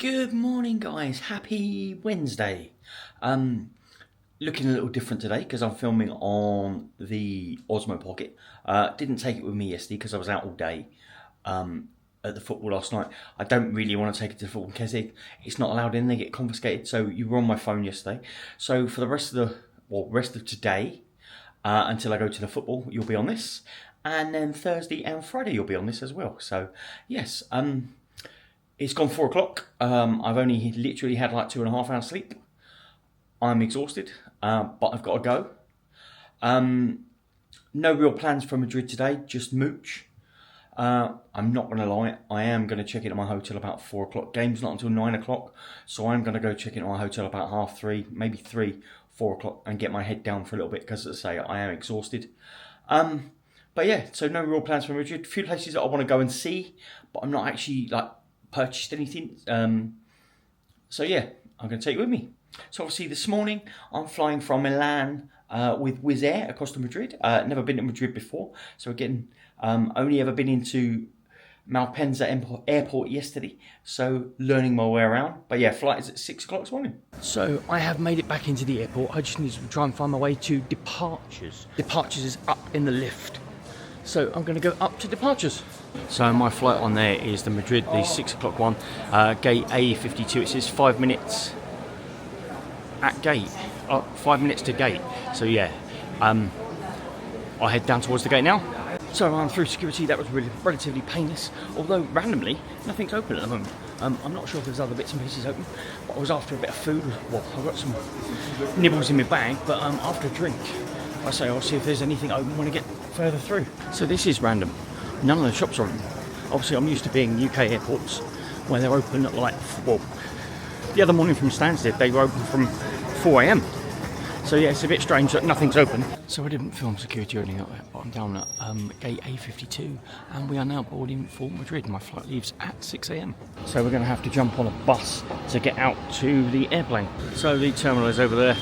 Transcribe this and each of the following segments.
Good morning, guys. Happy Wednesday. Looking a little different today because I'm filming on the Osmo Pocket. Didn't take it with me yesterday because I was out all day at the football last night. I don't really want to take it to the football because it's not allowed in. They get confiscated. So you were on my phone yesterday. So for the rest of today, until I go to the football, you'll be on this, and then Thursday and Friday you'll be on this as well. So yes. It's gone 4 o'clock. I've only literally had like 2.5 hours sleep. I'm exhausted, but I've got to go. No real plans for Madrid today, just mooch. I'm not going to lie, I am going to check in at my hotel about 4 o'clock. Game's not until 9 o'clock, so I'm going to go check in at my hotel about 3:30, maybe 4 o'clock, and get my head down for a little bit because, as I say, I am exhausted. But yeah, so no real plans for Madrid. A few places that I want to go and see, but I'm not actually purchased anything. So yeah, I'm going to take it with me. So obviously this morning I'm flying from Milan with Wizz Air across to Madrid. Never been to Madrid before, so again, only ever been into Malpensa airport yesterday, so learning my way around. But yeah, flight is at 6 o'clock this morning. So I have made it back into the airport. I just need to try and find my way to departures. Departures is up in the lift, so I'm going to go up to departures. So my flight on there is the Madrid, the 6 o'clock one, gate A52. It says 5 minutes at gate, 5 minutes to gate. So yeah, I'll head down towards the gate now. So I'm through security. That was really relatively painless, although randomly nothing's open at the moment. I'm not sure if there's other bits and pieces open, but I was after a bit of food. Well, I've got some nibbles in my bag, but after a drink, I say I'll see if there's anything open when I get further through. So this is random. None of the shops are open. Obviously, I'm used to being UK airports where they're open at the other morning from Stansted, they were open from 4 AM. So yeah, it's a bit strange that nothing's open. So I didn't film security or anything like that, but I'm down at gate A52 and we are now boarding for Madrid. My flight leaves at 6 AM. So we're going to have to jump on a bus to get out to the airplane. So the terminal is over there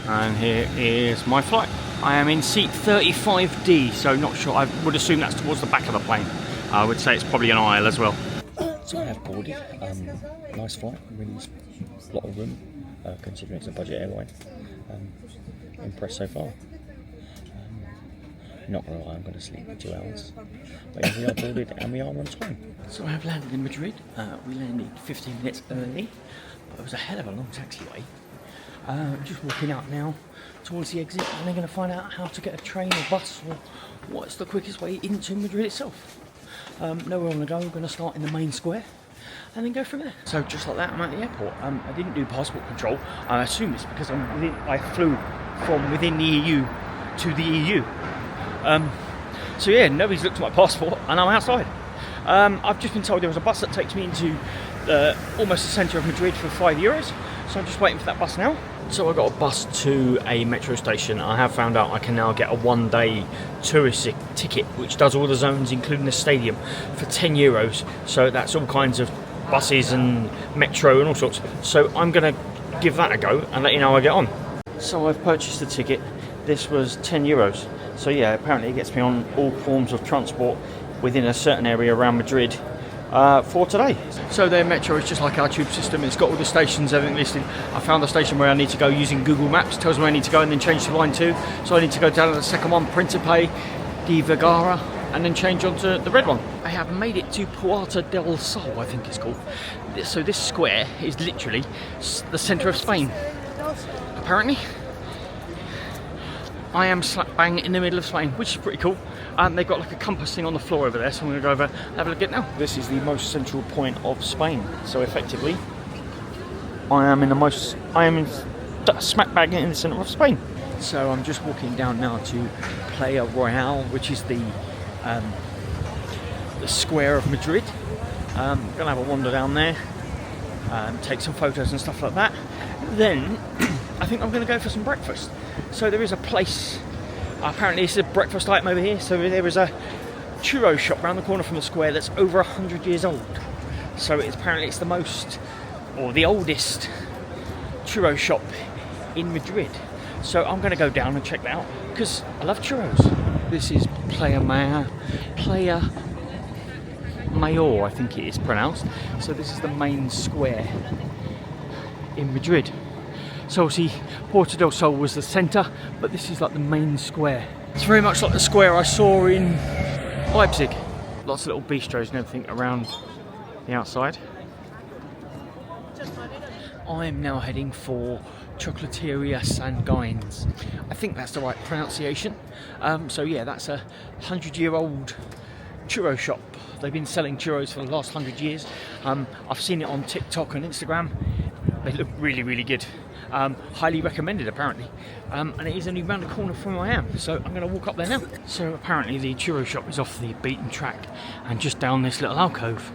and here is my flight. I am in seat 35D, so not sure. I would assume that's towards the back of the plane. I would say it's probably an aisle as well. So I have boarded. Nice flight, really lot of room, considering it's a budget airline. Impressed so far. Not gonna lie, I'm going to sleep for 2 hours. But yeah, we are boarded and we are on time. So I have landed in Madrid. We landed 15 minutes early, but it was a hell of a long taxiway. Just walking out now towards the exit, and they're going to find out how to get a train or bus or what's the quickest way into Madrid itself. Nowhere on the go. We're going to start in the main square and then go from there. So just like that, I'm at the airport. I didn't do passport control. I assume it's because I flew from within the EU to the EU. So yeah, nobody's looked at my passport and I'm outside. I've just been told there was a bus that takes me into almost the centre of Madrid for €5. So I'm just waiting for that bus now. So I got a bus to a metro station. I have found out I can now get a one-day tourist ticket, which does all the zones, including the stadium, for €10. So that's all kinds of buses and metro and all sorts. So I'm going to give that a go and let you know how I get on. So I've purchased the ticket. This was €10. So yeah, apparently it gets me on all forms of transport within a certain area around Madrid for today. So their metro is just like our tube system. It's got all the stations, everything listed. I found the station where I need to go using Google Maps. Tells me where I need to go and then change to line 2. So I need to go down to the second one, Principe di Vergara, and then change onto the red one. I have made it to Puerta del Sol, I think it's called. So this square is literally the centre of Spain. Apparently, I am slap bang in the middle of Spain, which is pretty cool. They've got like a compass thing on the floor over there, so I'm going to go over and have a look at it now. This is the most central point of Spain, so effectively, I am in smack bang in the centre of Spain. So I'm just walking down now to Playa Royal, which is the square of Madrid. I'm going to have a wander down there, take some photos and stuff like that. Then I think I'm going to go for some breakfast. So there is a place, apparently it's a breakfast item over here, so there is a churro shop around the corner from the square that's over 100 years old. So apparently it's the most, or the oldest churro shop in Madrid. So I'm going to go down and check that out, because I love churros. This is Playa Mayor, I think it is pronounced. So this is the main square in Madrid. So obviously Puerta del Sol was the centre, but this is like the main square. It's very much like the square I saw in Leipzig. Lots of little bistros and everything around the outside. I'm now heading for Chocolateria San Gines. I think that's the right pronunciation. So yeah, that's a 100-year-old churro shop. They've been selling churros for the last 100 years. I've seen it on TikTok and Instagram. They look really, really good. Highly recommended apparently. And it is only around the corner from where I am, so I'm going to walk up there now. So apparently the churro shop is off the beaten track and just down this little alcove.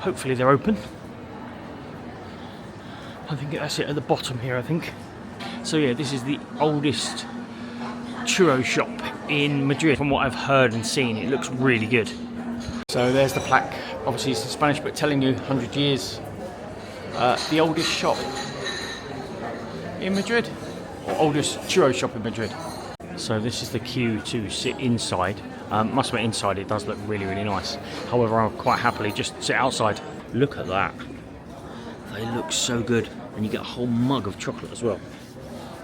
Hopefully they're open. I think that's it at the bottom here, I think. So yeah, this is the oldest churro shop in Madrid. From what I've heard and seen, it looks really good. So there's the plaque. Obviously it's in Spanish, but telling you 100 years. The oldest shop in Madrid, or oldest churro shop in Madrid. So this is the queue to sit inside. Must admit, inside it does look really, really nice. However, I'll quite happily just sit outside. Look at that. They look so good. And you get a whole mug of chocolate as well.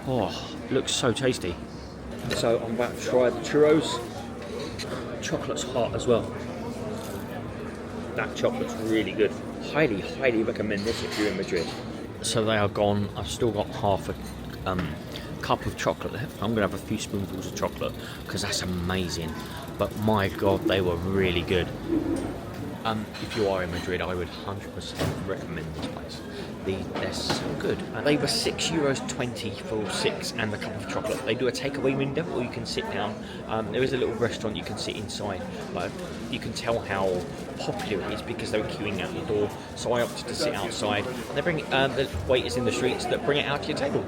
Oh, looks so tasty. So I'm about to try the churros. Chocolate's hot as well. That chocolate's really good. Highly, highly recommend this if you're in Madrid. So they are gone. I've still got half a cup of chocolate left. I'm going to have a few spoonfuls of chocolate because that's amazing. But my God, they were really good. If you are in Madrid, I would 100% recommend this place. They're so good. They were €6.20 for 6 and a cup of chocolate. They do a takeaway window, or you can sit down. There is a little restaurant you can sit inside, but you can tell how popular it is because they were queuing out the door. So I opted to sit outside. And they bring the waiters in the streets that bring it out to your table.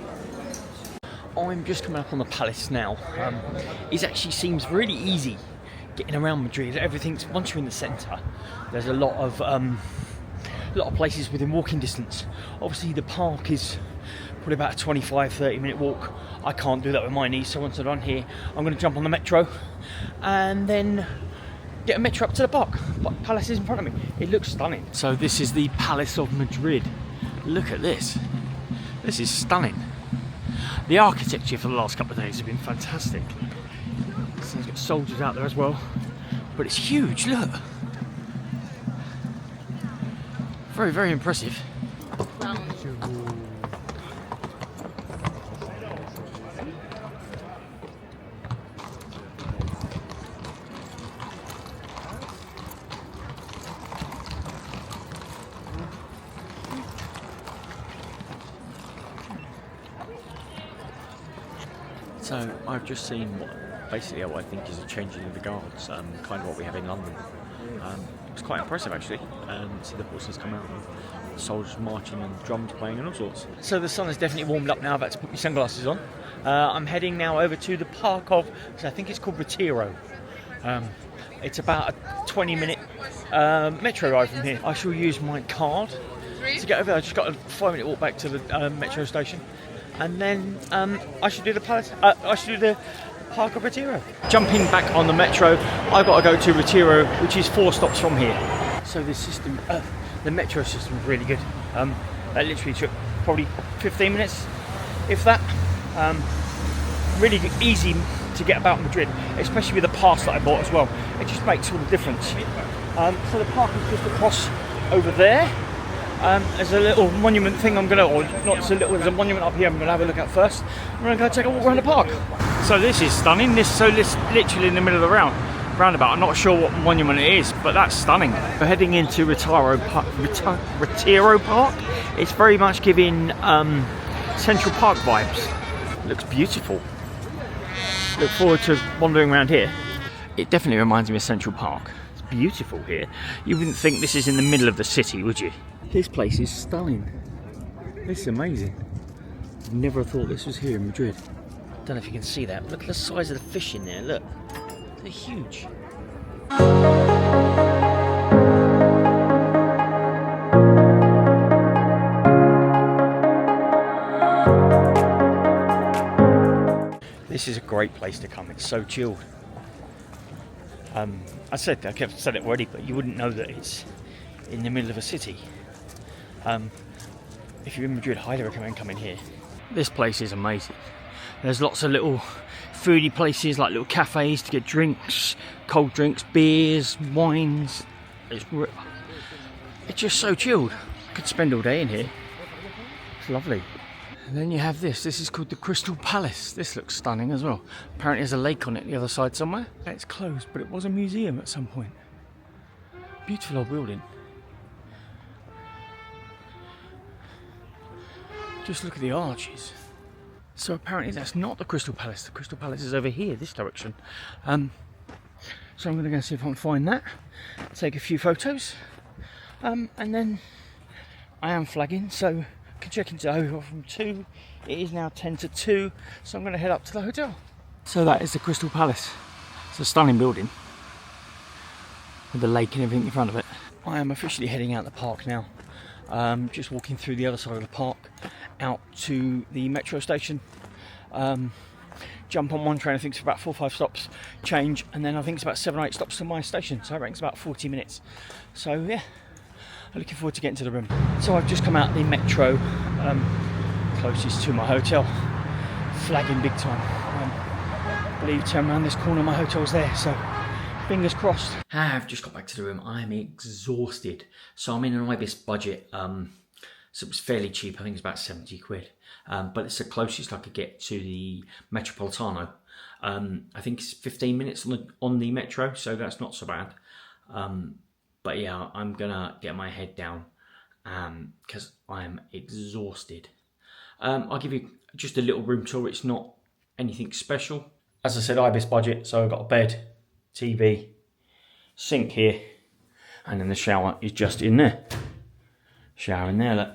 I'm just coming up on the palace now. It actually seems really easy getting around Madrid. Everything's, once you're in the centre, there's a lot of places within walking distance. Obviously the park is probably about a 25-30 minute walk. I can't do that with my knees, so once I'm done here, I'm going to jump on the metro and then get a metro up to the park. But palace is in front of me. It looks stunning. So this is the Palace of Madrid. Look at this. This is stunning. The architecture for the last couple of days has been fantastic. So there's got soldiers out there as well, but it's huge, look. Very, very impressive. So I've just seen what I think is a changing of the guards, kind of what we have in London. It's quite impressive actually. See the horses come out and soldiers marching and drums playing and all sorts. So the sun has definitely warmed up now. I've had to put my sunglasses on. I'm heading now over to the park of, I think it's called Retiro. It's about a 20-minute metro ride from here. I shall use my card to get over there. I just got a 5-minute walk back to the metro station, and then I should do the palace. I should do the Park of Retiro. Jumping back on the metro, I've got to go to Retiro, which is 4 stops from here. So the system, the metro system is really good. That literally took probably 15 minutes, if that. Really easy to get about Madrid, especially with the pass that I bought as well. It just makes all the difference. So the park is just across over there. There's a little monument thing I'm gonna, or not so little, there's a monument up here I'm gonna have a look at first. I'm gonna go take a walk around the park. So this is stunning. This literally in the middle of the roundabout. I'm not sure what monument it is, but that's stunning. We're heading into Retiro Park. It's very much giving Central Park vibes. It looks beautiful. Look forward to wandering around here. It definitely reminds me of Central Park. It's beautiful here. You wouldn't think this is in the middle of the city, would you? This place is stunning. This is amazing. Never thought this was here in Madrid. Don't know if you can see that. Look at the size of the fish in there. Look, they're huge. This is a great place to come. It's so chilled. I kept said it already, but you wouldn't know that it's in the middle of a city. If you're in Madrid, highly recommend coming here. This place is amazing. There's lots of little foodie places, like little cafes to get drinks, cold drinks, beers, wines. It's just so chilled. Could spend all day in here. It's lovely. And then you have this is called the Crystal Palace. This looks stunning as well. Apparently there's a lake on it the other side somewhere. It's closed, but it was a museum at some point. Beautiful old building. Just look at the arches. So apparently that's not the Crystal Palace. The Crystal Palace is over here, this direction. So I'm going to go see if I can find that, take a few photos, and then I am flagging, so I can check into the hotel from 2. It is now 10 to 2, so I'm going to head up to the hotel. So that is the Crystal Palace. It's a stunning building with the lake and everything in front of it. I am officially heading out the park now. Just walking through the other side of the park out to the metro station. Jump on one train, I think it's about 4 or 5 stops, change, and then I think it's about 7 or 8 stops to my station, so I reckon it's about 40 minutes. So yeah, I'm looking forward to getting to the room. So I've just come out the metro closest to my hotel, flagging big time. I believe turn around this corner, my hotel's there, so fingers crossed. I've just got back to the room. I'm exhausted. So I'm in an Ibis budget. So it was fairly cheap. I think it's about 70 quid. But it's the closest I could get to the Metropolitano. I think it's 15 minutes on the metro, so that's not so bad. But yeah, I'm gonna get my head down because I'm exhausted. I'll give you just a little room tour. It's not anything special. As I said, Ibis budget. So I've got a bed, TV, sink here, and then the shower is just in there. Shower in there, look.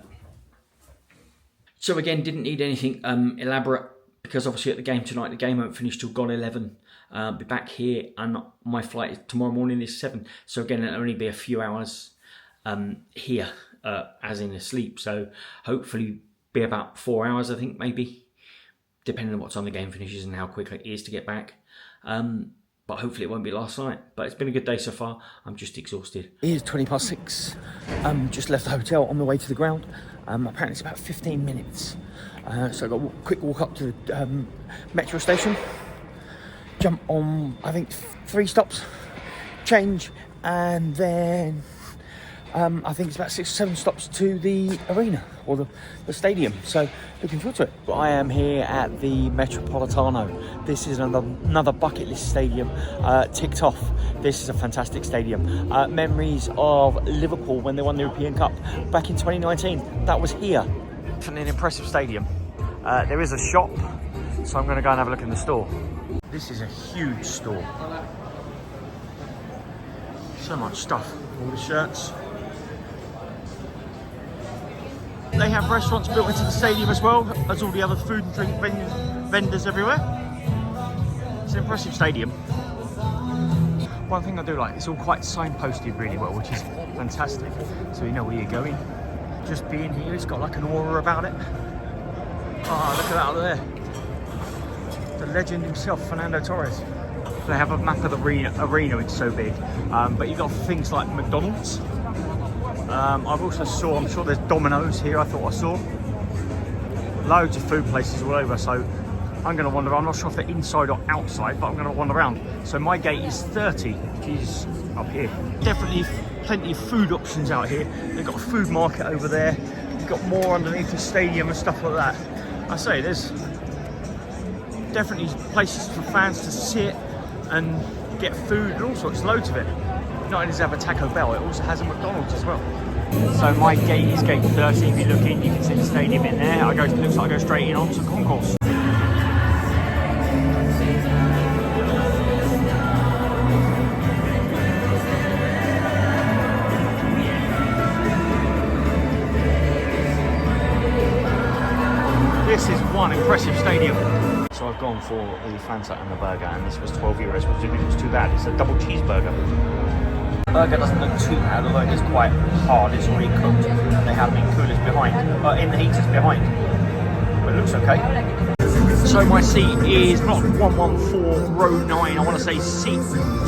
So again, didn't need anything elaborate because obviously at the game tonight, the game won't finish till gone 11. Be back here, and my flight tomorrow morning is 7. So again, it'll only be a few hours here, as in asleep. So hopefully be about 4 hours, I think, maybe, depending on what time the game finishes and how quick it is to get back. But hopefully it won't be last night. But it's been a good day so far. I'm just exhausted. It is 6:20. Just left the hotel on the way to the ground. Apparently it's about 15 minutes. So I got a quick walk up to the metro station. Jump on, I think, 3 stops. Change. And then I think it's about 6 or 7 stops to the arena or the stadium. So looking forward to it. But I am here at the Metropolitano. This is another bucket list stadium ticked off. This is a fantastic stadium. Memories of Liverpool when they won the European Cup back in 2019. That was here. An impressive stadium. There is a shop, so I'm going to go and have a look in the store. This is a huge store. So much stuff. All the shirts. They have restaurants built into the stadium as well as all the other food and drink vendors everywhere. It's an impressive stadium. One thing I do like, it's all quite signposted really well, which is fantastic. So you know where you're going. Just being here, it's got like an aura about it. Oh, look at that up there. The legend himself, Fernando Torres. They have a map of the arena, it's so big. But you've got things like McDonald's. I've also I'm sure there's Domino's here, I thought I saw. Loads of food places all over, so I'm going to wander around. I'm not sure if they're inside or outside, but I'm going to wander around. So my gate is 30, which is up here. Definitely plenty of food options out here. They've got a food market over there. You've got more underneath the stadium and stuff like that. I say, there's definitely places for fans to sit and get food and all sorts, loads of it. Not only does it have a Taco Bell, it also has a McDonald's as well. So my gate is gate 30. If you look in, you can see the stadium in there. It looks like I go straight in onto the concourse. This is one impressive stadium. So I've gone for the Fanta and the burger, and this was 12 euros, which was too bad. It's a double cheeseburger. The burger doesn't look too bad, although it is quite hard. It's already cooked. They have meat coolers behind, in the heaters behind. But it looks okay. So my seat is block 114, row 9, I want to say seat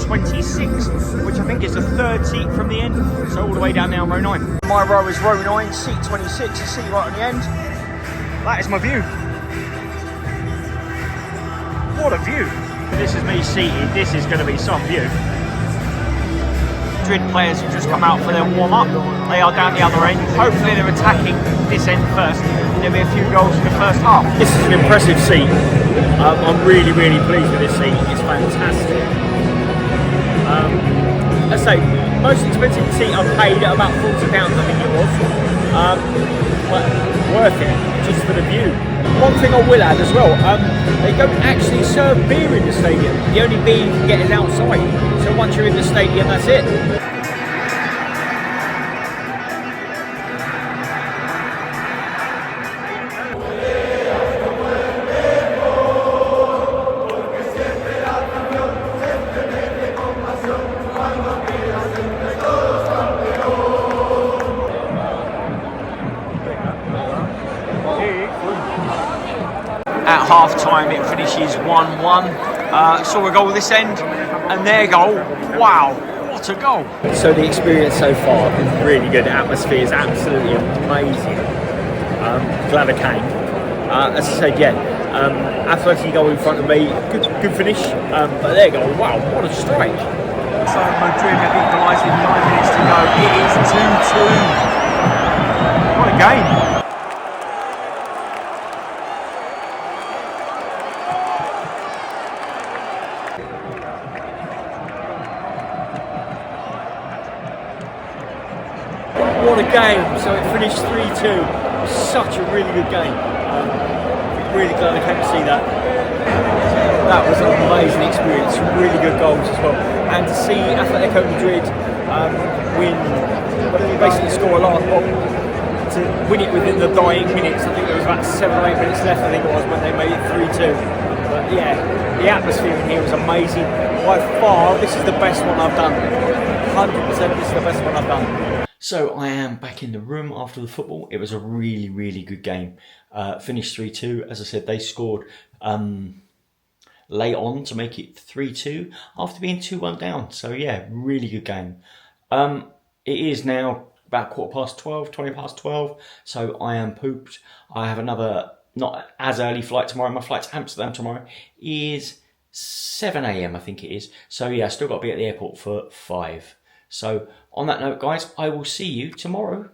26, which I think is the third seat from the end, so all the way down now, row 9. My row is row 9, seat 26, the seat right on the end. That is my view. What a view. This is me seated, this is going to be some view. Madrid players have just come out for their warm-up. They are down the other end. Hopefully they're attacking this end first. There'll be a few goals in the first half. This is an impressive seat. I'm really, really pleased with this seat. It's fantastic. Let's say, most expensive seat I've paid at about £40, I think it was. But worth it, just for the view. One thing I will add as well, they don't actually serve beer in the stadium. The only beer you can get is outside. So once you're in the stadium, that's it. At half time it finishes 1-1. Saw a goal this end and their goal. Wow, what a goal. So the experience so far has been really good. The atmosphere is absolutely amazing. Glad I came. As I said, yeah, Athletic goal in front of me, good finish, but their goal, wow, what a strike. So Madrid have equalised with 9 minutes to go. It is 2-2. What a game. What a game, so it finished 3-2, such a really good game, really glad I came to see that. That was an amazing experience, some really good goals as well, and to see Atletico Madrid win, basically score a last goal, to win it within the dying minutes. I think there was about 7 or 8 minutes left, I think it was, when they made it 3-2. But yeah, the atmosphere in here was amazing. By far, this is the best one I've done. 100% this is the best one I've done. So I am back in the room after the football. It was a really, really good game. Finished 3-2. As I said, they scored late on to make it 3-2 after being 2-1 down. So yeah, really good game. It is now about 12:15, 20 past 12. So I am pooped. I have another not as early flight tomorrow. My flight to Amsterdam tomorrow is 7 AM, I think it is. So yeah, I still got to be at the airport for 5. So on that note, guys, I will see you tomorrow.